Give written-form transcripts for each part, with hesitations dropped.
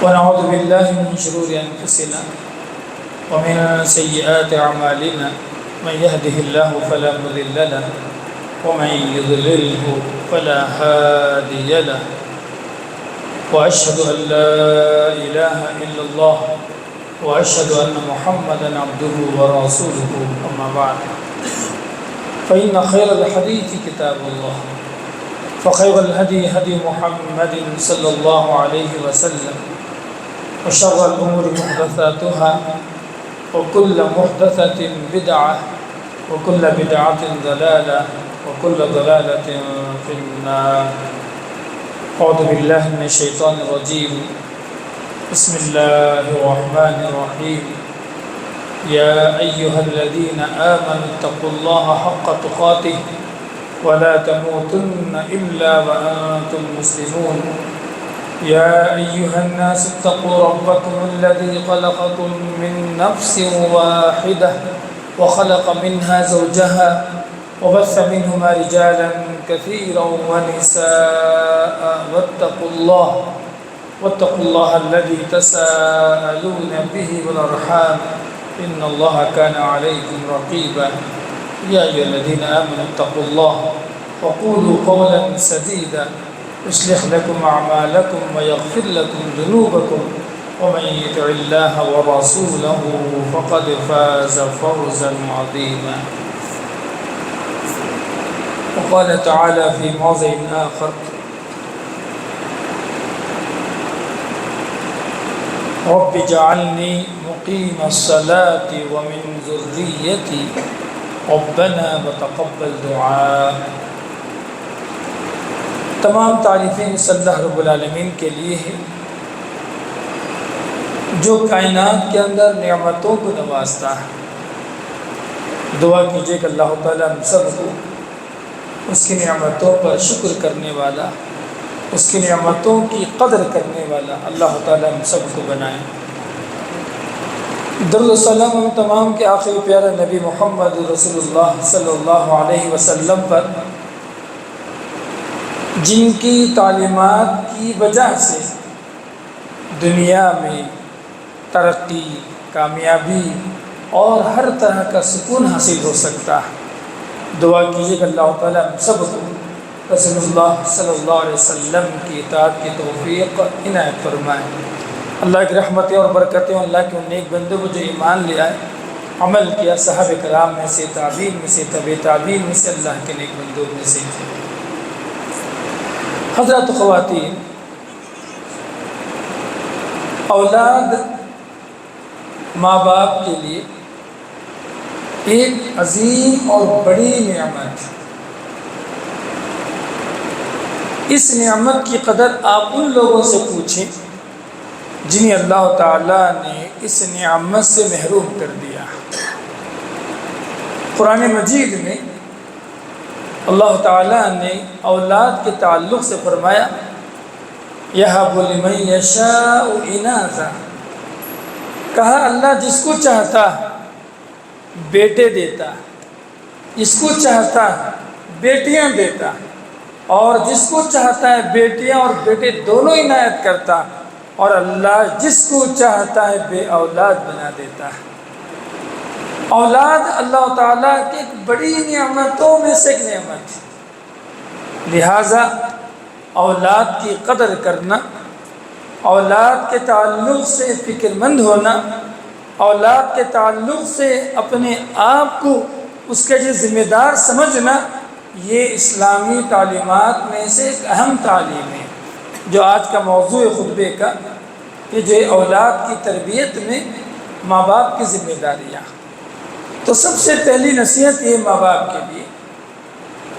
ونعوذ بالله من شرور أنفسنا ومن سيئات أعمالنا من يهده الله فلا مضل له ومن يضلله فلا هادي له وأشهد أن لا إله إلا الله وأشهد أن محمدا عبده ورسوله أما بعد فإن خير الحديث كتاب الله فخير الهدي هدي محمد صلى الله عليه وسلم وشر الأمور محدثاتها وكل محدثة بدعة وكل بدعة ضلالة وكل ضلالة في النار. أعوذ بالله من الشيطان الرجيم. بسم الله الرحمن الرحيم. يا أيها الذين آمنوا اتقوا الله حق تقاته ولا تموتن إلا وأنتم مسلمون. يا أيها الناس اتقوا ربكم الذي خلقكم من نفس واحدة وخلق منها زوجها وبث منهما رجالا كثيرا ونساء واتقوا الله الذي تساءلون به والأرحام إن الله كان عليكم رقيبا. يا أيها الذين آمنوا اتقوا الله وقولوا قولا سديدا يصلح لكم أعمالكم ويغفر لكم ذنوبكم ومن يطع الله ورسوله فقد فاز فوزا عظيما. وقال تعالى في موضع آخر: رب اجعلني مقيم الصلاة ومن ذريتي ربنا وتقبل دعاء. تمام تعریفیں اس اللہ رب العالمین کے لیے ہیں جو کائنات کے اندر نعمتوں کو نوازتا ہے. دعا کیجیے کہ اللہ تعالیٰ ہم سب کو اس کی نعمتوں پر شکر کرنے والا، اس کی نعمتوں کی قدر کرنے والا اللہ تعالیٰ ہم سب کو بنائے. درود و سلام ہم تمام کے آخری پیارے نبی محمد رسول اللہ صلی اللہ علیہ وسلم پر، جن کی تعلیمات کی وجہ سے دنیا میں ترقی، کامیابی اور ہر طرح کا سکون حاصل ہو سکتا ہے. دعا کیجیے کہ اللہ تعالیٰ ہم سب کو رسول اللہ صلی اللہ علیہ وسلم کی اطاعت کی توفیق عنایت فرمائے. اللہ کی رحمتیں اور برکتیں اللہ کے ان نیک بندوں کو جو ایمان لے آئے، عمل کیا، صحابہ کرام میں سے، تابعین میں سے، تبع تابعین میں سے، اللہ کے نیک بندوں میں سے. حضرات خواتین، اولاد ماں باپ کے لیے ایک عظیم اور بڑی نعمت. اس نعمت کی قدر آپ ان لوگوں سے پوچھیں جنہیں اللہ تعالیٰ نے اس نعمت سے محروم کر دیا. قرآن مجید میں اللہ تعالیٰ نے اولاد کے تعلق سے فرمایا: یَهَبُ لِمَن یَشَاءُ إِنَاثًا. کہا اللہ جس کو چاہتا بیٹے دیتا، جس کو چاہتا بیٹیاں دیتا، اور جس کو چاہتا ہے بیٹیاں اور بیٹے دونوں عنایت کرتا، اور اللہ جس کو چاہتا ہے بے اولاد بنا دیتا ہے. اولاد اللہ تعالیٰ کی ایک بڑی نعمتوں میں سے ایک نعمت ہے. لہٰذا اولاد کی قدر کرنا، اولاد کے تعلق سے فکر مند ہونا، اولاد کے تعلق سے اپنے آپ کو اس کے جو ذمہ دار سمجھنا، یہ اسلامی تعلیمات میں سے ایک اہم تعلیم ہے جو آج کا موضوع خطبے کا، کہ جو اولاد کی تربیت میں ماں باپ کی ذمہ داریاں. تو سب سے پہلی نصیحت یہ ماں باپ کے لیے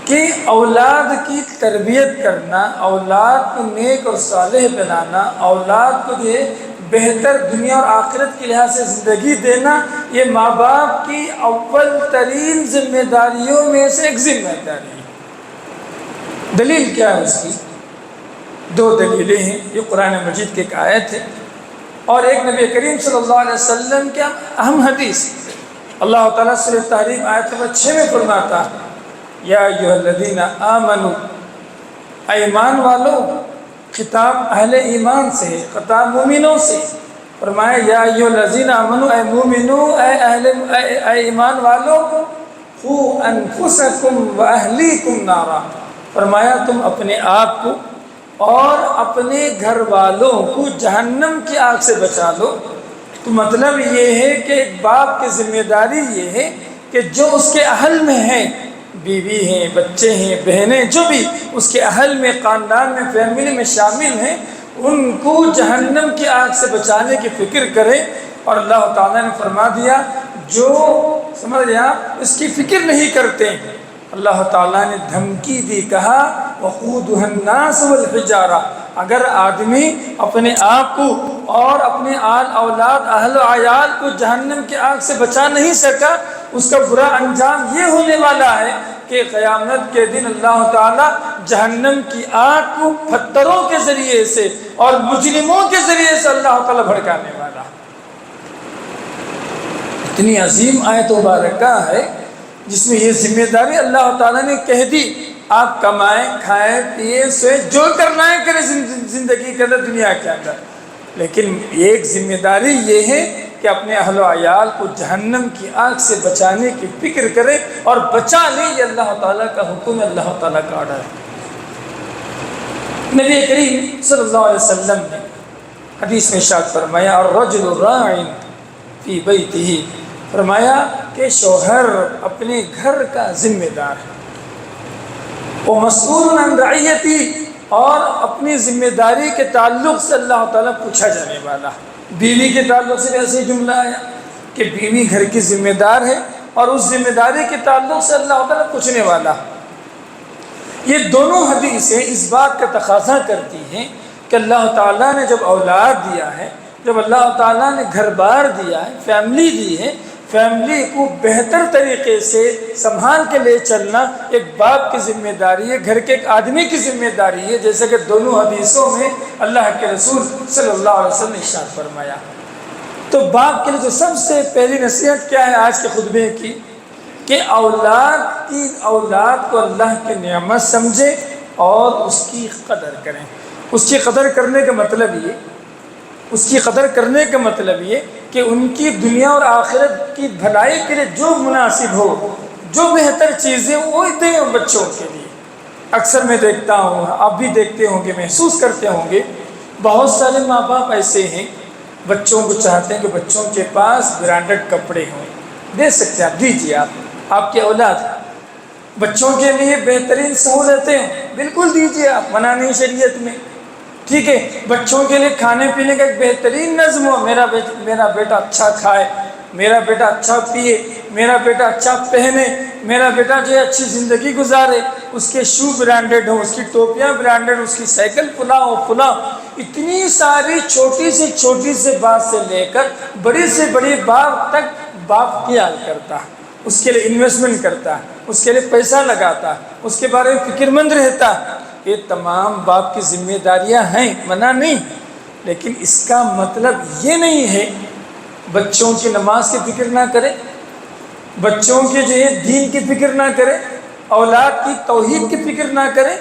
کہ اولاد کی تربیت کرنا، اولاد کو نیک اور صالح بنانا، اولاد کو جو ہے بہتر دنیا اور آخرت کے لحاظ سے زندگی دینا، یہ ماں باپ کی اول ترین ذمہ داریوں میں سے ایک ذمہ داری ہے. دلیل کیا ہے اس کی؟ دو دلیلیں ہیں. یہ قرآن مجید کی ایک آیت ہے اور ایک نبی کریم صلی اللہ علیہ وسلم کے اہم حدیث. اللہ تعالیٰ سورہ تحریم آیت نمبر 6 میں فرماتا ہے: یا ایھا الذین آمنوا، ایمان والو خطاب اہل ایمان سے ہے، خطاب مومنوں سے۔ فرمایا یا ایھا الذین آمنوا، اے مومنو، اے ایمان والو، قوا انفسکم واہلیکم نارا، فرمایا تم اپنے آپ کو اور اپنے گھر والوں کو جہنم کی آگ سے بچا لو۔ تو مطلب یہ ہے کہ ایک باپ کی ذمہ داری یہ ہے کہ جو اس کے اہل میں ہے، بیوی ہیں، بچے ہیں، بہنیں، جو بھی اس کے اہل میں، خاندان میں، فیملی میں شامل ہیں، ان کو جہنم کی آگ سے بچانے کی فکر کرے۔ اور اللہ تعالیٰ نے فرما دیا جو سمجھ لیا اس کی فکر نہیں کرتے، اللہ تعالیٰ نے دھمکی دی، کہا وقودها الناس والحجارہ، اگر آدمی اپنے آپ کو اور اپنے آل اولاد اہل و عیال کو جہنم کی آگ سے بچا نہیں سکا، اس کا برا انجام یہ ہونے والا ہے کہ قیامت کے دن اللہ تعالیٰ جہنم کی آگ کو پتھروں کے ذریعے سے اور مجرموں کے ذریعے سے اللہ تعالیٰ بھڑکانے والا۔ اتنی عظیم آیت مبارکہ ہے جس میں یہ ذمہ داری اللہ تعالیٰ نے کہہ دی، آپ کمائیں، کھائیں، پیئیں، سوئیں، جو کرنا ہے کریں زندگی کے اندر، دنیا کے اندر، لیکن ایک ذمہ داری یہ ہے کہ اپنے اہل و عیال کو جہنم کی آگ سے بچانے کی فکر کرے اور بچا لیں۔ یہ اللہ تعالیٰ کا حکم ہے، اللہ تعالیٰ کا آرڈر ہے۔ نبی کریم صلی اللہ علیہ وسلم نے حدیث میں ارشاد فرمایا الرجل راع فی بیتہ، فرمایا کہ شوہر اپنے گھر کا ذمہ دار ہے، وہ مسئول عن رعیتی، اور اپنی ذمہ داری کے تعلق سے اللہ تعالیٰ پوچھا جانے والا۔ بیوی کے تعلق سے ایسے جملہ آیا کہ بیوی گھر کی ذمہ دار ہے اور اس ذمہ داری کے تعلق سے اللہ تعالیٰ پوچھنے والا۔ یہ دونوں حدیثیں اس بات کا تقاضا کرتی ہیں کہ اللہ تعالیٰ نے جب اولاد دیا ہے، جب اللہ تعالیٰ نے گھر بار دیا ہے، فیملی دی ہے، فیملی کو بہتر طریقے سے سنبھال کے لے چلنا ایک باپ کی ذمہ داری ہے، گھر کے ایک آدمی کی ذمہ داری ہے، جیسے کہ دونوں حدیثوں میں اللہ کے رسول صلی اللہ علیہ وسلم نے ارشاد فرمایا۔ تو باپ کے لیے جو سب سے پہلی نصیحت کیا ہے آج کے خطبے کی، کہ اولاد کو اللہ کی نعمت سمجھے اور اس کی قدر کریں۔ اس کی قدر کرنے کا مطلب یہ کہ ان کی دنیا اور آخرت کی بھلائی کے لیے جو مناسب ہو، جو بہتر چیزیں وہ دیں بچوں کے لیے۔ اکثر میں دیکھتا ہوں، آپ بھی دیکھتے ہوں گے، محسوس کرتے ہوں گے، بہت سارے ماں باپ ایسے ہیں بچوں کو چاہتے ہیں کہ بچوں کے پاس برانڈڈ کپڑے ہوں، دے سکتے ہیں آپ، دیجیے، آپ کے اولاد بچوں کے لیے بہترین سہولتیں بالکل دیجیے، آپ منع نہیں شریعت میں، ٹھیک ہے۔ بچوں کے لیے کھانے پینے کا ایک بہترین نظم ہو، میرا بیٹا اچھا کھائے، میرا بیٹا اچھا پیے، میرا بیٹا اچھا پہنے، میرا بیٹا جو ہے اچھی زندگی گزارے، اس کے شو برانڈڈ ہوں، اس کی ٹوپیاں برانڈڈ، اس کی سائیکل فلاں، اتنی ساری چھوٹی سے بات سے لے کر بڑی سے بڑی بات تک باپ خیال کرتا ہے، اس کے لیے انویسٹمنٹ کرتا ہے، اس کے لیے پیسہ لگاتا ہے، اس کے بارے میں فکر مند رہتا ہے۔ یہ تمام باپ کی ذمہ داریاں ہیں، منع نہیں، لیکن اس کا مطلب یہ نہیں ہے بچوں کی نماز کی فکر نہ کرے، بچوں کے جو ہے دین کی فکر نہ کرے، اولاد کی توحید کی فکر نہ کرے۔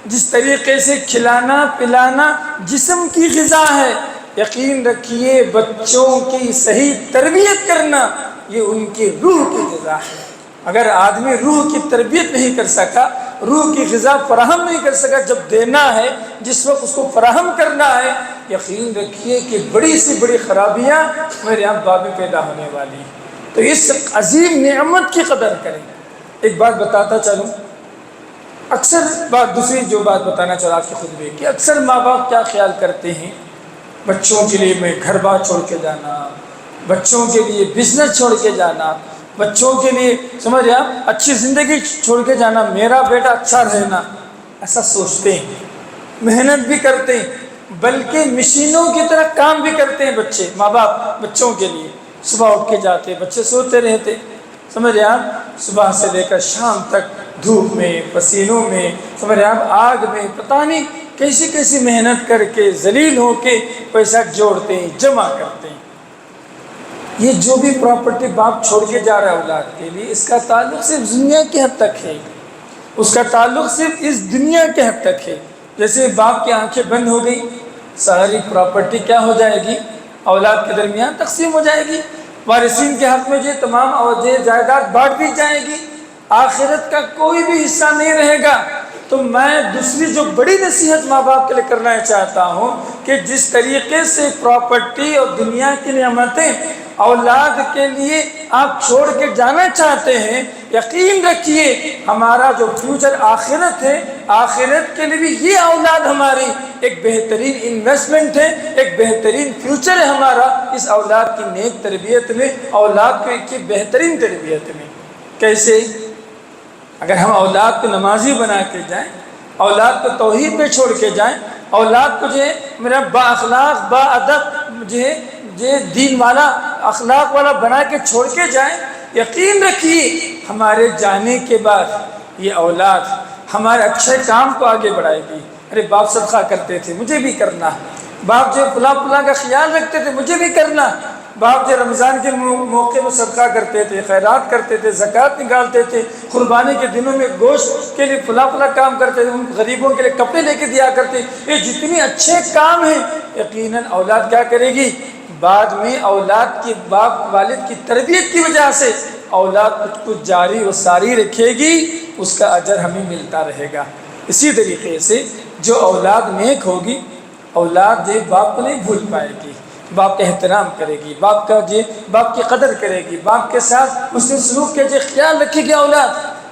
جس طریقے سے کھلانا پلانا جسم کی غذا ہے، یقین رکھیے بچوں کی صحیح تربیت کرنا یہ ان کی روح کی غذا ہے۔ اگر آدمی روح کی تربیت نہیں کر سکا، روح کی غذا فراہم نہیں کر سکا، جب دینا ہے جس وقت اس کو فراہم کرنا ہے، یقین رکھیے کہ بڑی سے بڑی خرابیاں میرے یہاں بعد میں پیدا ہونے والی ہیں۔ تو اس عظیم نعمت کی قدر کریں۔ ایک بات بتاتا چلوں، دوسری جو بات بتانا چاہتا آج کے خطبے کی، اکثر ماں باپ کیا خیال کرتے ہیں، بچوں کے لیے میں گھر بار چھوڑ کے جانا، بچوں کے لیے بزنس چھوڑ کے جانا، بچوں کے لیے سمجھ رہے آپ اچھی زندگی چھوڑ کے جانا، میرا بیٹا اچھا رہنا، ایسا سوچتے ہیں، محنت بھی کرتے ہیں، بلکہ مشینوں کی طرح کام بھی کرتے ہیں بچے، ماں باپ بچوں کے لیے صبح اٹھ کے جاتے، بچے سوتے رہتے، سمجھ رہے آپ صبح سے لے کر شام تک دھوپ میں، پسینوں میں، سمجھ رہے آپ آگ میں، پتہ نہیں کیسی محنت کر کے ذلیل ہو کے پیسہ جوڑتے ہیں، جمع کرتے ہیں۔ یہ جو بھی پراپرٹی باپ چھوڑ کے جا رہا ہے اولاد کے لیے، اس کا تعلق صرف دنیا کے حد تک ہے، اس کا تعلق صرف اس دنیا کے حد تک ہے۔ جیسے باپ کی آنکھیں بند ہو گئی، ساری پراپرٹی کیا ہو جائے گی؟ اولاد کے درمیان تقسیم ہو جائے گی، وارثین کے حق میں جو تمام جائیداد بانٹ دی جائے گی، آخرت کا کوئی بھی حصہ نہیں رہے گا۔ تو میں دوسری جو بڑی نصیحت ماں باپ کے لیے کرنا چاہتا ہوں کہ جس طریقے سے پراپرٹی اور دنیا کی نعمتیں اولاد کے لیے آپ چھوڑ کے جانا چاہتے ہیں، یقین رکھیے ہمارا جو فیوچر آخرت ہے، آخرت کے لیے بھی یہ اولاد ہماری ایک بہترین انویسٹمنٹ ہے، ایک بہترین فیوچر ہے ہمارا اس اولاد کی نیک تربیت میں، اولاد کو ایک بہترین تربیت میں۔ کیسے؟ اگر ہم اولاد کو نمازی بنا کے جائیں، اولاد کو توحید پہ چھوڑ کے جائیں، اولاد کو جو ہے میرا با اخلاق با ادب جو ہے دین والا اخلاق والا بنا کے چھوڑ کے جائیں، یقین رکھیے ہمارے جانے کے بعد یہ اولاد ہمارے اچھے کام کو آگے بڑھائے گی۔ ارے باپ صدقہ کرتے تھے، مجھے بھی کرنا، باپ جو فلاں کا خیال رکھتے تھے، مجھے بھی کرنا، باپ جو رمضان کے موقع میں صدقہ کرتے تھے، خیرات کرتے تھے، زکوٰۃ نکالتے تھے، قربانی کے دنوں میں گوشت کے لیے فلاں کام کرتے تھے، ان غریبوں کے لیے کپڑے لے کے دیا کرتے، یہ جتنے اچھے کام ہیں یقیناً اولاد کیا کرے گی؟ بعد میں اولاد کی باپ والد کی تربیت کی وجہ سے اولاد کچھ جاری و ساری رکھے گی، اس کا اجر ہمیں ملتا رہے گا۔ اسی طریقے سے جو اولاد نیک ہوگی، اولاد جو باپ کو نہیں بھول پائے گی، باپ کا احترام کرے گی، باپ کی قدر کرے گی، باپ کے ساتھ اس نے سلوک کے جو خیال رکھے گی اولاد،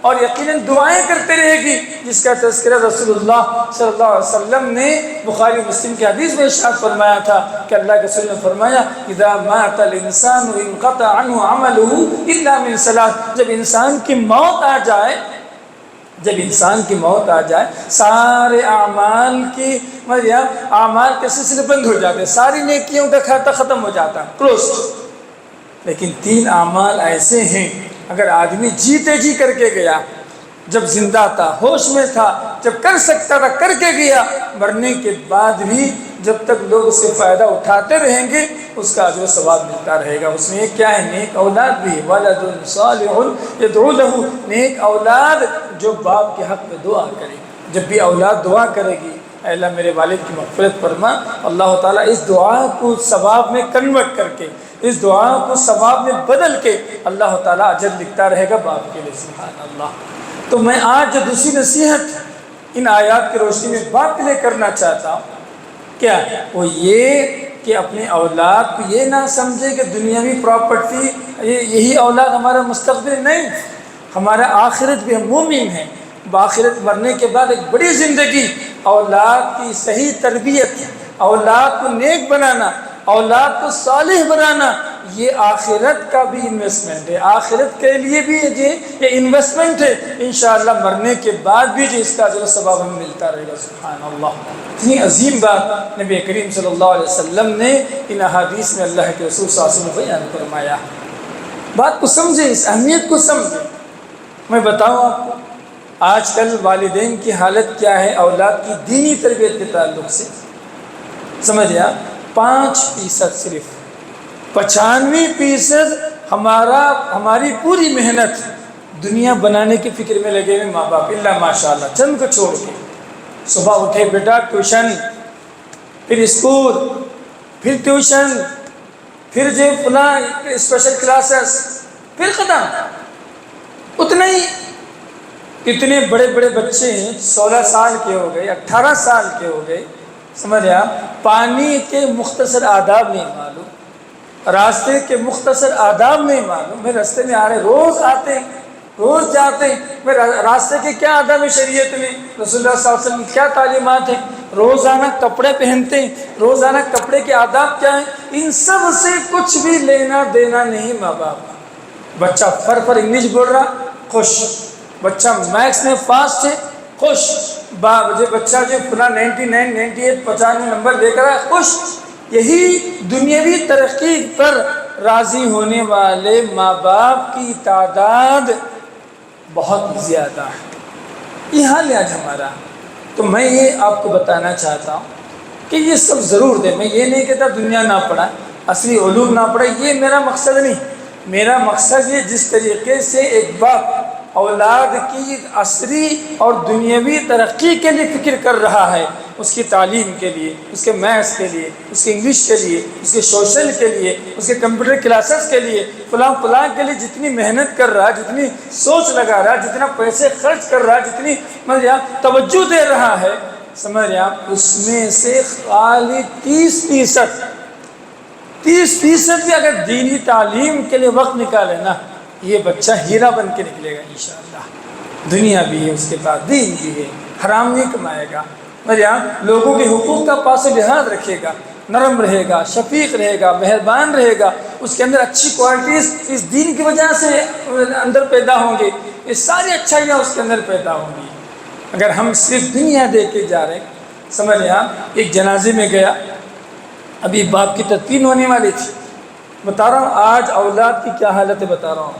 اور یقیناً دعائیں کرتے رہے گی، جس کا تذکرہ رسول اللہ صلی اللہ علیہ وسلم نے بخاری مسلم کی حدیث میں ارشاد فرمایا تھا کہ اللہ کے رسول نے فرمایا اذا مات الانسان انقطع عنه عمله الا من ثلاث، جب انسان کی موت آ جائے، سارے اعمال کے سلسلے بند ہو جاتے، ساری نیکیوں کا کھاتا ختم ہو جاتا، کلوز۔ لیکن 3 اعمال ایسے ہیں اگر آدمی جیتے جی کر کے گیا، جب زندہ تھا، ہوش میں تھا، جب کر سکتا تھا کر کے گیا، مرنے کے بعد بھی جب تک لوگ اس سے فائدہ اٹھاتے رہیں گے اس کا اجر و ثواب ملتا رہے گا۔ اس میں ایک کیا ہے؟ نیک اولاد بھی، ولد صالح یدعو لہ، نیک اولاد جو باپ کے حق میں دعا کرے۔ جب بھی اولاد دعا کرے گی اے اللہ میرے والد کی مغفرت فرما، اللہ تعالیٰ اس دعا کو ثواب میں کنورٹ کر کے، اس دعا کو ثواب میں بدل کے اللہ تعالیٰ اجر لکھتا رہے گا باپ کے لیے۔ سبحان اللہ۔ تو میں آج جو دوسری نصیحت ان آیات کی روشنی میں باپ کے لیے کرنا چاہتا ہوں، کیا وہ یہ کہ اپنے اولاد کو یہ نہ سمجھے کہ دنیاوی پراپرٹی یہی اولاد ہمارا مستقبل، نہیں، ہمارا آخرت بھی، ہم مومن ہیں، بآخرت مرنے کے بعد ایک بڑی زندگی، اولاد کی صحیح تربیت، اولاد کو نیک بنانا، اولاد کو صالح بنانا، یہ آخرت کا بھی انویسٹمنٹ ہے، آخرت کے لیے بھی یہ انویسٹمنٹ ہے، انشاءاللہ مرنے کے بعد بھی جو اس کا اجر و ثواب ہمیں ملتا رہے گا۔ سبحان اللہ۔ اتنی عظیم بات نبی کریم صلی اللہ علیہ وسلم نے ان احادیث میں اللہ کے رسول صلی اللہ علیہ وسلم نے بیان فرمایا۔ بات کو سمجھیں، اس اہمیت کو سمجھیں۔ میں بتاؤں آپ کو آج کل والدین کی حالت کیا ہے اولاد کی دینی تربیت کے تعلق سے؟ سمجھے آپ، 5% صرف، 95% ہماری پوری محنت دنیا بنانے کی فکر میں لگے ہوئے ماں باپ، اللہ ماشاء اللہ، چند کو چھوڑ کے۔ صبح اٹھے بیٹا ٹیوشن، پھر اسکول، پھر ٹیوشن، پھر جو فلاں اسپیشل کلاسز، پھر ختم۔ اتنا ہی اتنے بڑے بڑے بچے ہیں، 16 سال کے ہو گئے، 18 سال کے ہو گئے، سمجھ آپ، پانی کے مختصر آداب نہیں معلوم، راستے کے مختصر آداب نہیں معلوم۔ میں راستے میں آ رہے، روز آتے ہیں، روز جاتے ہیں، میں راستے کے کیا آداب ہے شریعت میں، رسول اللہ صلی اللہ علیہ وسلم کی کیا تعلیمات ہیں، روزانہ کپڑے پہنتے ہیں، روزانہ کپڑے کے آداب کیا ہیں، ان سب سے کچھ بھی لینا دینا نہیں ماں باپ۔ بچہ فر انگلش بول رہا، خوش، بچہ میتھس میں فاسٹ ہے، خوش، بچہ جو فلاں 99 98 95 نمبر لے کر آئے، خوش۔ یہی دنیاوی ترقی پر راضی ہونے والے ماں باپ کی تعداد بہت زیادہ ہے۔ یہ حال ہے آج ہمارا۔ تو میں یہ آپ کو بتانا چاہتا ہوں کہ یہ سب ضرور دے، میں یہ نہیں کہتا دنیا نہ پڑھا، اصلی علوم نہ پڑھا، یہ میرا مقصد نہیں۔ میرا مقصد یہ جس طریقے سے ایک باپ اولاد کی عصری اور دنیاوی ترقی کے لیے فکر کر رہا ہے، اس کی تعلیم کے لیے، اس کے میتھس کے لیے، اس کے انگلش کے لیے، اس کے سوشل کے لیے، اس کے کمپیوٹر کلاسز کے لیے، فلاں فلاں کے لیے جتنی محنت کر رہا ہے، جتنی سوچ لگا رہا ہے، جتنا پیسے خرچ کر رہا ہے، جتنی توجہ دے رہا ہے، سمجھ رہے آپ، اس میں سے خالی 30% بھی اگر دینی تعلیم کے لیے وقت نکالے نا، یہ بچہ ہیرا بن کے نکلے گا انشاءاللہ۔ دنیا بھی ہے اس کے پاس، دین بھی ہے، حرام نہیں کمائے گا، لوگوں کے حقوق کا پاس لحاظ رکھے گا، نرم رہے گا، شفیق رہے گا، مہربان رہے گا، اس کے اندر اچھی کوالٹیز اس دین کی وجہ سے اندر پیدا ہوں گے، یہ ساری اچھائیاں اس کے اندر پیدا ہوں گی۔ اگر ہم صرف دنیا دے کے جا رہے ہیں، سمجھ لیں آپ، ایک جنازے میں گیا، ابھی باپ کی تدفین ہونے والی تھی، بتا رہا ہوں آج اولاد کی کیا حالت ہے، بتا رہا ہوں۔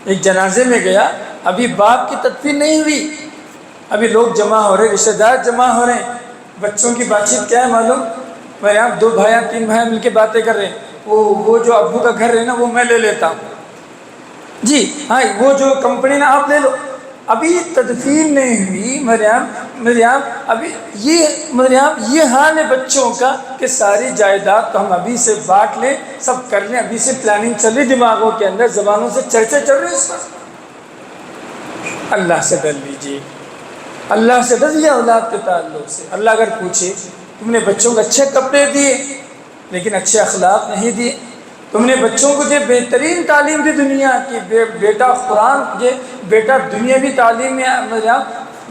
ایک جنازے میں گیا، ابھی باپ کی تدفین نہیں ہوئی، ابھی لوگ جمع ہو رہے، رشتہ دار جمع ہو رہے ہیں، بچوں کی بات چیت کیا ہے معلوم؟ میرے یہاں 2 بھائی 3 بھائی مل کے باتیں کر رہے ہیں، وہ جو ابو کا گھر ہے نا وہ میں لے لیتا ہوں، جی ہاں وہ جو کمپنی نا آپ لے لو، ابھی تدفین نہیں ہوئی مریم، ابھی یہ حال ہے بچوں کا کہ ساری جائیداد تو ہم ابھی سے بانٹ لیں، سب کر لیں، ابھی سے پلاننگ چل رہی دماغوں کے اندر، زبانوں سے چرچے چل رہے اس وقت۔ اللہ سے ڈر لیجیے، اللہ سے ڈریے اولاد کے تعلق سے۔ اللہ اگر پوچھے تم نے بچوں کو اچھے کپڑے دیے لیکن اچھے اخلاق نہیں دیے، تم نے بچوں کو جو بہترین تعلیم دی دنیا کی، بیٹا قرآن جو بیٹا دنیاوی تعلیم میں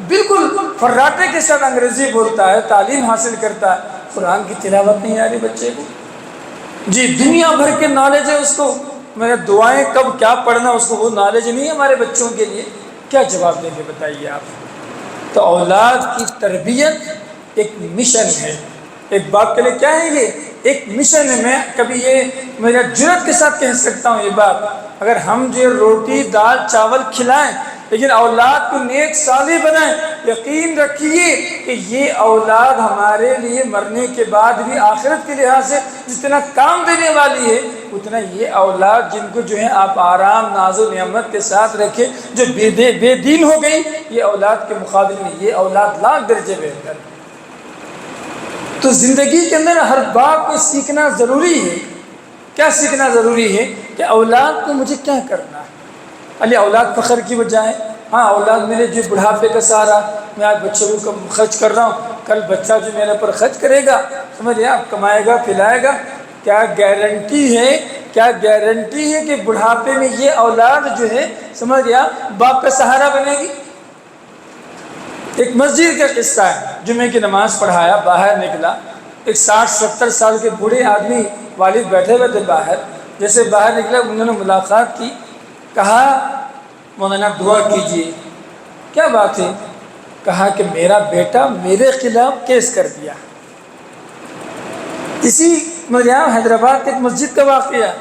بالکل فراٹے کے ساتھ انگریزی بولتا ہے، تعلیم حاصل کرتا ہے، قرآن کی تلاوت نہیں آ رہی بچے کو، جی دنیا بھر کے نالج ہے اس کو، میرے دعائیں کب کیا پڑھنا اس کو وہ نالج نہیں ہے ہمارے بچوں کے لیے، کیا جواب دیں گے بتائیے آپ؟ تو اولاد کی تربیت ایک مشن ہے، ایک باپ کے لیے کیا ہے یہ ایک مشن ہے۔ میں کبھی یہ میرا جرات کے ساتھ کہہ سکتا ہوں یہ بات، اگر ہم جو روٹی دال چاول کھلائیں لیکن اولاد کو نیک صالح بنائیں، یقین رکھیے کہ یہ اولاد ہمارے لیے مرنے کے بعد بھی آخرت کے لحاظ سے جتنا کام دینے والی ہے، اتنا یہ اولاد جن کو جو ہے آپ آرام ناز و نعمت کے ساتھ رکھے، جو بے دین ہو گئی، یہ اولاد کے مقابلے میں یہ اولاد لاکھ درجے بہتر ہے۔ تو زندگی کے اندر ہر باپ کو سیکھنا ضروری ہے۔ کیا سیکھنا ضروری ہے؟ کہ اولاد کو مجھے کیا کرنا ہے۔ علی اولاد فخر کی بجائے، ہاں اولاد میرے جو بڑھاپے کا سہارا، میں آج بچوں کو خرچ کر رہا ہوں، کل بچہ جو میرے پر خرچ کرے گا، سمجھ لیا کمائے گا پھلائے گا، کیا گارنٹی ہے کہ بڑھاپے میں یہ اولاد جو ہے سمجھ لیا باپ کا سہارا بنے گی؟ ایک مسجد کا قصہ ہے، جمعے کی نماز پڑھایا، باہر نکلا، ایک 60-70 سال کے بوڑھے آدمی والد بیٹھے ہوئے تھے باہر، جیسے باہر نکلا انہوں نے ملاقات کی، کہا مولانا دعا کیجیے۔ کیا بات ہے؟ کہا کہ میرا بیٹا میرے خلاف کیس کر دیا۔ اسی حیدرآباد کے ایک مسجد کا واقعہ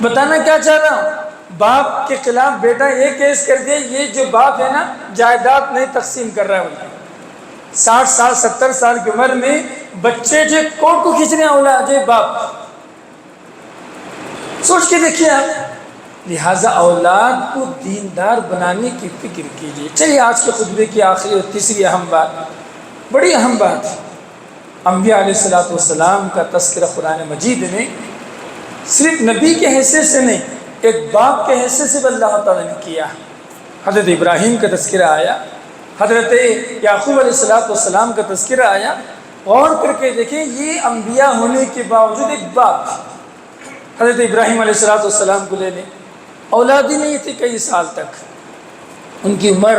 بتانا کیا چاہ رہا ہوں، باپ کے خلاف بیٹا یہ کیس کر دیا، یہ جو باپ ہے نا جائیداد نہیں تقسیم کر رہا ہے، 60 سال 70 سال کی عمر میں بچے جو کوٹ کو کھینچنے اولاد ہے باپ، سوچ کے دیکھیے آپ۔ لہٰذا اولاد کو دیندار بنانے کی فکر کیجیے۔ چلیے آج کے خطبے کی آخری اور تیسری اہم بات، بڑی اہم بات، انبیاء علیہ السلام کا تذکرہ قرآن مجید میں صرف نبی کے حیثیت سے نہیں، ایک باپ کے حیثیت سے بھی اللہ تعالیٰ نے کیا۔ حضرت ابراہیم کا تذکرہ آیا، حضرت یعقوب علیہ السلام کا تذکرہ آیا، غور کر کے دیکھیں یہ انبیاء ہونے کے باوجود ایک باپ، حضرت ابراہیم علیہ السلام کو لے لیں، اولاد ہی نہیں تھی کئی سال تک، ان کی عمر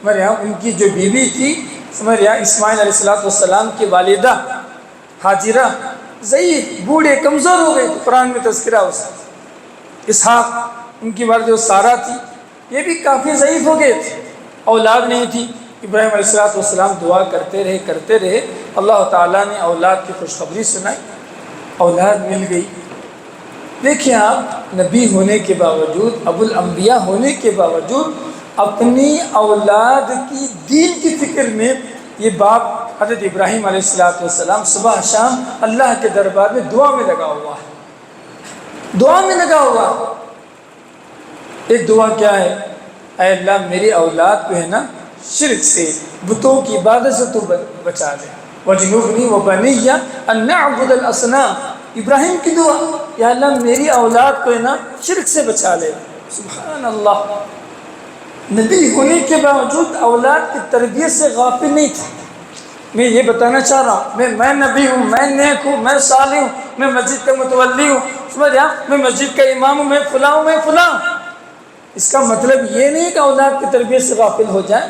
ان کی جو بیوی تھی اسماعیل علیہ السلام کی والدہ حاجرہ ضعیف بوڑھے کمزور ہو گئے، قرآن میں تذکرہ اس اسحاق ان کی والدہ سارہ تھی، یہ بھی کافی ضعیف ہو گئے تھے، اولاد نہیں تھی۔ ابراہیم علیہ السلام دعا کرتے رہے، اللہ تعالیٰ نے اولاد کی خوشخبری سنائی، اولاد مل گئی۔ دیکھیں آپ، نبی ہونے کے باوجود، ابو الانبیاء ہونے کے باوجود اپنی اولاد کی دین کی فکر میں یہ باپ حضرت ابراہیم علیہ السلام صبح شام اللہ کے دربار میں دعا میں لگا ہوا ہے، دعا میں لگا ہوا۔ ایک دعا کیا ہے؟ اے اللہ میری اولاد کو ہے نا شرک سے، بتوں کی عبادت سے تو بچا لے۔ وَجْنُبْنِي وَبَنِيَّ أَن نَعْبُدَ الْأَصْنَامَ، ابراہیم کی دعا، یا اللہ میری اولاد کو ہے نا شرک سے بچا لے۔ سبحان اللہ، نبی ہونے کے باوجود اولاد کی تربیت سے غافل نہیں تھے۔ میں یہ بتانا چاہ رہا ہوں، میں نبی ہوں، میں نیک ہوں، میں صالح ہوں، میں مسجد کا متولی ہوں، سمجھ رہے ہیں، میں مسجد کا امام ہوں، میں فلاں ہوں، میں فلاں ہوں۔ اس کا مطلب یہ نہیں کہ اولاد کی تربیت سے غافل ہو جائیں،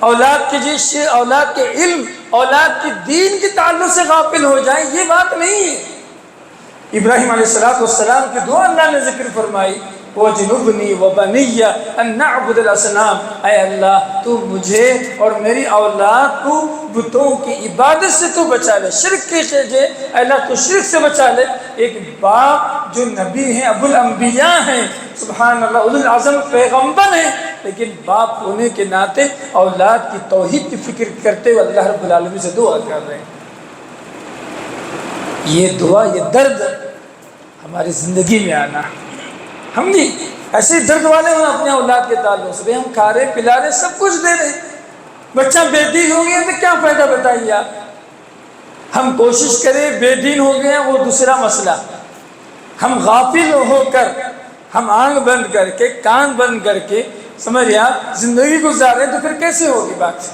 اولاد کے جیسے اولاد کے علم، اولاد کی دین کے تعلق سے غافل ہو جائیں، یہ بات نہیں ہے۔ ابراہیم علیہ السلام کی دعا اللہ نے ذکر فرمائی، وَجْنُبْنِي وَبَنِيَّ أَن نَعْبُدَ الْأَصْنَامَ، اے اللہ تو مجھے اور میری اولاد کو بتوں کی عبادت سے تو بچا لے، شرک کے اے اللہ تو شرک سے بچا لے۔ ایک باپ جو نبی ہیں، ابو الانبیاء ہیں، سبحان اللہ، اولو العظم پیغمبر ہیں، لیکن باپ ہونے کے ناطے اولاد کی توحید کی فکر کرتے ہوئے اللہ رب العالمین سے دعا کر رہے ہیں۔ یہ دعا، یہ درد ہماری زندگی میں آنا، ہم بھی ایسے درد والے ہیں اپنے اولاد کے تعلق سے، ہم کھا رہے پلا رہے سب کچھ دے رہے، بچہ بے دین ہو گیا تو کیا فائدہ بتائیے آپ۔ ہم کوشش کریں بے دین ہو گیا وہ دوسرا مسئلہ، ہم غافل ہو کر، ہم آنکھ بند کر کے، کان بند کر کے، سمجھ رہے آپ، زندگی گزار رہے ہیں، تو پھر کیسے ہوگی بات؟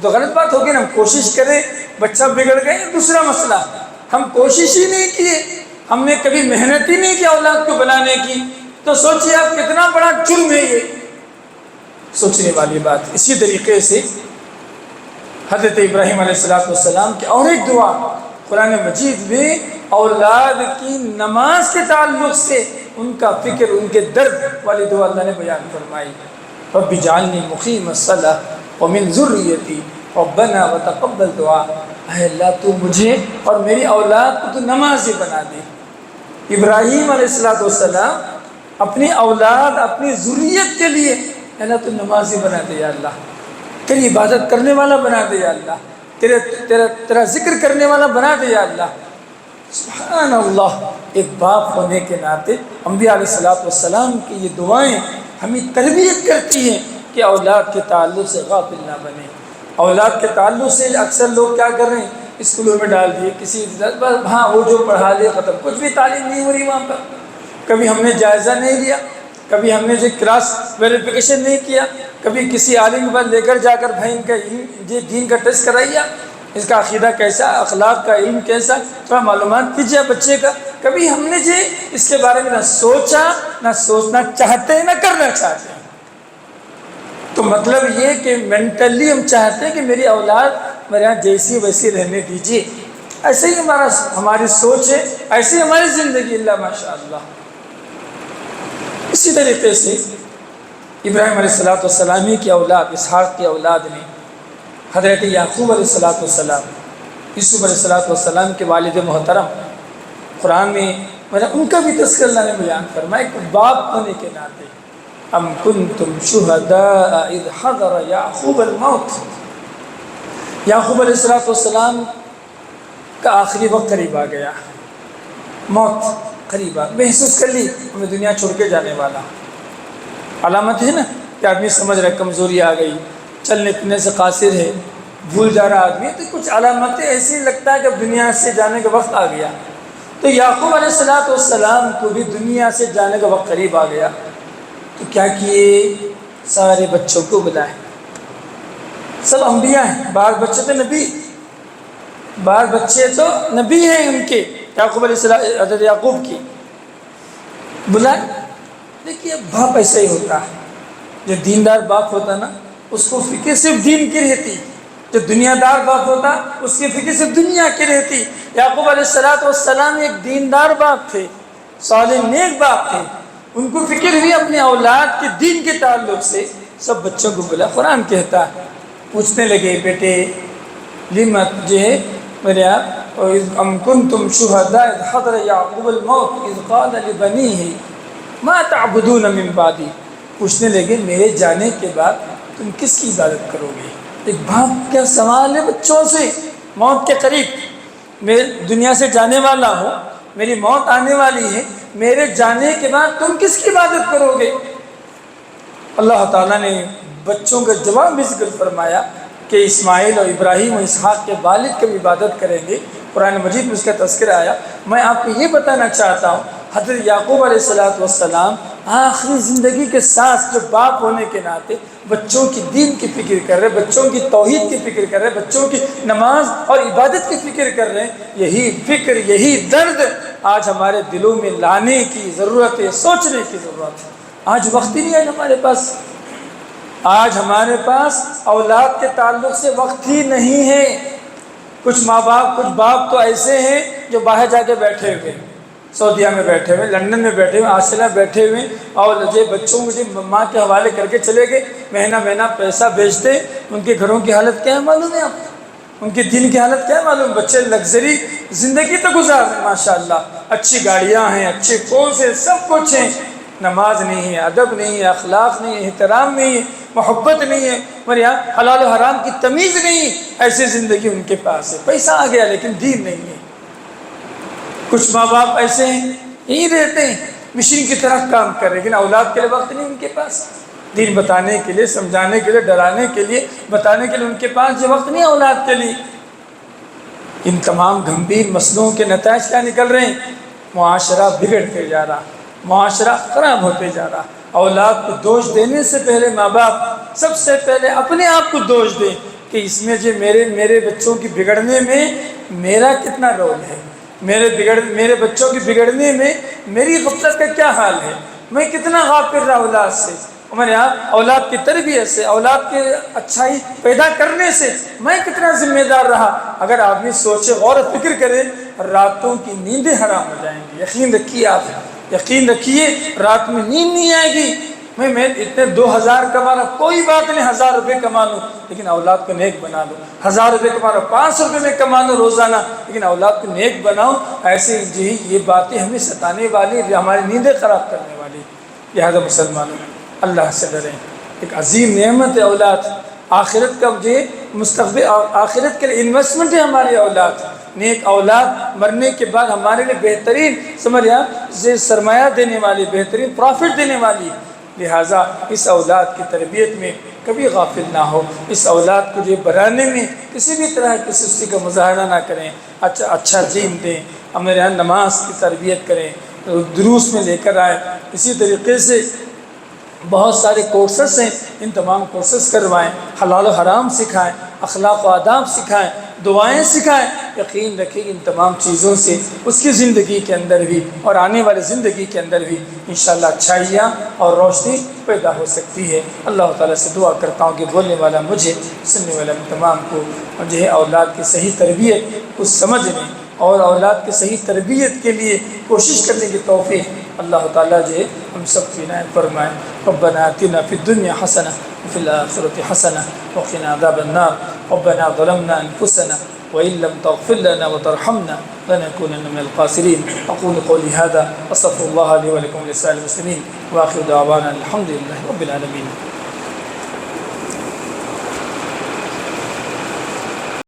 تو غلط بات ہوگی نا۔ ہم کوشش کریں بچہ بگڑ گئے دوسرا مسئلہ، ہم کوشش ہی نہیں کیے، ہم نے کبھی محنت ہی نہیں کیا اولاد کو بنانے کی، تو سوچیے آپ کتنا بڑا جرم ہے یہ، سوچنے والی بات۔ اسی طریقے سے حضرت ابراہیم علیہ السلام کی اور ایک دعا قرآن مجید میں اولاد کی نماز کے تعلق سے ان کا فکر، ان کے درد والی دعا اللہ نے بیان فرمائی، رب اجعلنی مقیم الصلاۃ ومن ذریتی ربنا وتقبل دعا، اے اللہ تو مجھے اور میری اولاد کو تو نمازی بنا دے۔ ابراہیم علیہ السلام اپنی اولاد، اپنی ذریت کے لیے، اللہ تو نمازی بنا دے یا اللہ، تیری عبادت کرنے والا بنا دے یا اللہ، تیرا ذکر کرنے والا بنا دے یا اللہ۔ سبحان اللہ، ایک باپ ہونے کے ناطے انبیاء علیہ السلام کی یہ دعائیں ہمیں تربیت کرتی ہیں کہ اولاد کے تعلق سے غافل نہ بنے۔ اولاد کے تعلق سے اکثر لوگ کیا کر رہے ہیں، اسکولوں میں ڈال دیے، کسی ہاں وہ جو پڑھا لے ختم، کچھ بھی تعلیم نہیں ہو رہی وہاں پر، کبھی ہم نے جائزہ نہیں لیا، کبھی ہم نے جو کلاس ویریفیکیشن نہیں کیا، کبھی کسی عالم کے پاس لے کر جا کر بھائی ان کا دین کا ٹیسٹ کرائیے، اس کا عقیدہ کیسا، اخلاق کا علم کیسا، تھوڑا معلومات کیجیے بچے کا۔ کبھی ہم نے جی اس کے بارے میں نہ سوچا، نہ سوچنا چاہتے ہیں، نہ کرنا چاہتے ہیں۔ تو مطلب یہ کہ مینٹلی ہم چاہتے ہیں کہ میری اولاد میرے یہاں جیسی ویسی رہنے دیجیے، ایسے ہی ہماری سوچ ہے، ایسے ہی ہماری زندگی، اللہ ماشاء اللہ۔ اسی طریقے سے ابراہیم علیہ السلام کی اولاد، اسحاق کی اولاد نے حضرت یعقوب علیہ السلام، یوسف علیہ السلام کے والد محترم، قرآن میں ان کا بھی تذکرہ اللہ نے بیان فرمایا کہ باپ ہونے کے ناطے، ام کنتم شہداء اذ حضر یعقوب الموت، یعقوب علیہ السلام کا آخری وقت قریب آ گیا، موت قریب آ، محسوس کر لی ہمیں دنیا چھوڑ کے جانے والا، علامت ہے نا کہ آدمی سمجھ رہا ہے کمزوری آ گئی، چلنے پھرنے سے قاصر ہے، بھول جا رہا آدمی، تو کچھ علامتیں ایسی لگتا ہے کہ دنیا سے جانے کا وقت آ گیا۔ تو یعقوب علیہ السلام کو بھی دنیا سے جانے کا وقت قریب آ گیا، تو کیا کیے، سارے بچوں کو بلائے، سب انبیاء ہیں، بعض بچے تو نبی، بعض بچے تو نبی ہیں ان کے، یعقوب علیہ السلام، حضرت یعقوب کی بلائے۔ دیکھیے باپ ایسا ہی ہوتا ہے، جو دیندار باپ ہوتا نا اس کو فکر صرف دین کی رہتی، جو دنیا دار باپ ہوتا اس کی فکر صرف دنیا کی رہتی۔ یعقوب علیہ السلام ایک دیندار باپ تھے، صالح نیک باپ تھے، ان کو فکر ہوئی اپنے اولاد کے دین کے تعلق سے، سب بچوں کو بلا۔ قرآن کہتا ہے، پوچھنے لگے بیٹے لمت جو ہے میرے آپ، ام کنتم شہداء اذ حضر یعقوب الموت اذ قال لبنیہ ما تعبدون من بعدی، پوچھنے لگے میرے جانے کے بعد تم کس کی عبادت کرو گے۔ ایک باپ کیا سوال ہے بچوں سے، موت کے قریب، میں دنیا سے جانے والا ہوں، میری موت آنے والی ہے، میرے جانے کے بعد تم کس کی عبادت کرو گے۔ اللہ تعالیٰ نے بچوں کا جواب بھی ذکر فرمایا کہ اسماعیل اور ابراہیم اور اسحاق کے والد کی عبادت کریں گے، قرآن مجید میں اس کا تذکرہ آیا۔ میں آپ کو یہ بتانا چاہتا ہوں، حضرت یعقوب علیہ السلام آخری زندگی کے ساتھ جو باپ ہونے کے ناطے بچوں کی دین کی فکر کر رہے، بچوں کی توحید کی فکر کر رہے، بچوں کی نماز اور عبادت کی فکر کر رہے ہیں، یہی فکر، یہی درد آج ہمارے دلوں میں لانے کی ضرورت ہے، سوچنے کی ضرورت ہے۔ آج وقت ہی نہیں ہے ہمارے پاس، آج ہمارے پاس اولاد کے تعلق سے وقت ہی نہیں ہے۔ کچھ ماں باپ، کچھ باپ تو ایسے ہیں جو باہر جا کے بیٹھے ہوئے، سعودیہ میں بیٹھے ہوئے، لندن میں بیٹھے ہوئے، آسٹریلیا میں بیٹھے ہوئے، اور یہ بچوں کو ماں کے حوالے کر کے چلے گئے، مہینہ پیسہ بھیجتے۔ ان کے گھروں کی حالت کیا ہے معلوم ہے آپ کو؟ ان کے دین کی حالت کیا ہے معلوم؟ بچے لگژری زندگی تو گزار رہے ہیں ماشاءاللہ، اچھی گاڑیاں ہیں، اچھے کورس ہیں، سب کچھ ہیں، نماز نہیں ہے، ادب نہیں ہے، اخلاق نہیں ہے، احترام نہیں ہے، محبت نہیں ہے، اور یہاں حلال و حرام کی تمیز نہیں ہے۔ ایسی زندگی ان کے پاس ہے، پیسہ آ گیا لیکن دین نہیں ہے۔ کچھ ماں باپ ایسے ہیں، یہی رہتے ہیں، مشین کی طرح کام کر رہے، لیکن اولاد کے لیے وقت نہیں ان کے پاس، دین بتانے کے لیے، سمجھانے کے لیے، ڈرانے کے لیے، بتانے کے لیے ان کے پاس یہ وقت نہیں ہے اولاد کے لیے۔ ان تمام گھمبیر مسئلوں کے نتائج کیا نکل رہے ہیں؟ معاشرہ بگڑتے جا رہا، معاشرہ خراب ہوتے جا رہا۔ اولاد کو دوش دینے سے پہلے ماں باپ سب سے پہلے اپنے آپ کو دوش دیں کہ اس میں جو میرے بچوں کی بگڑنے میں میرا کتنا رول ہے، میرے بچوں کی بگڑنے میں میری غفلت کا کیا حال ہے، میں کتنا غافل رہا اولاد سے، میں نے اولاد کی تربیت سے، اولاد کے اچھائی پیدا کرنے سے میں کتنا ذمہ دار رہا۔ اگر آدمی سوچے، غور و فکر کرے، راتوں کی نیندیں حرام ہو جائیں گی۔ یقین رکھیے، آپ یقین رکھیے، رات میں نیند نہیں آئے گی۔ میں اتنے 2000 کما رہا، کوئی بات نہیں، 1000 روپے کما لوں لیکن اولاد کو نیک بنا لوں۔ 1000 روپے کما رہا، 500 روپے میں کما لوں روزانہ لیکن اولاد کو نیک بناؤں۔ ایسے جی یہ باتیں ہمیں ستانے والی، ہماری نیندیں خراب کرنے والی۔ لہذا مسلمانوں اللہ سے ڈریں، ایک عظیم نعمت ہے اولاد، آخرت کا جو مستقبل، آخرت کے لیے انویسٹمنٹ ہے ہماری اولاد۔ نیک اولاد مرنے کے بعد ہمارے لیے بہترین سرمایہ دینے والی، بہترین پروفٹ دینے والی۔ لہٰذا اس اولاد کی تربیت میں کبھی غافل نہ ہو، اس اولاد کو جو بڑھانے میں کسی بھی طرح کی سستی کا مظاہرہ نہ کریں، اچھا دین دیں، ہمارے یہاں نماز کی تربیت کریں، دروس میں لے کر آئیں۔ اسی طریقے سے بہت سارے کورسز ہیں، ان تمام کورسز کروائیں، حلال و حرام سکھائیں، اخلاق و آداب سکھائیں، دعائیں سکھائیں۔ یقین رکھیں ان تمام چیزوں سے اس کی زندگی کے اندر بھی اور آنے والی زندگی کے اندر بھی انشاءاللہ اچھائیاں اور روشنی پیدا ہو سکتی ہے۔ اللہ تعالیٰ سے دعا کرتا ہوں کہ بولنے والا مجھے، سننے والا تمام کو جو ہے اولاد کی صحیح تربیت کو سمجھنے اور اولاد کی صحیح تربیت کے لیے کوشش کرنے کی توفیق اللہ تعالیٰ جو ہے ہم سب کی عنایت فرمائیں۔ ربنا آتنا فی الدنیا حسنہ وفی الآخرۃ حسنہ وقنا عذاب النار۔ ربنا ظلمنا انفسنا وإن لم تغفر لنا وترحمنا لنكونن من الخاسرين۔ أقول قولي هذا وأستغفر الله لي ولكم ولسائر المسلمين وآخر دعوانا الحمد لله رب العالمين۔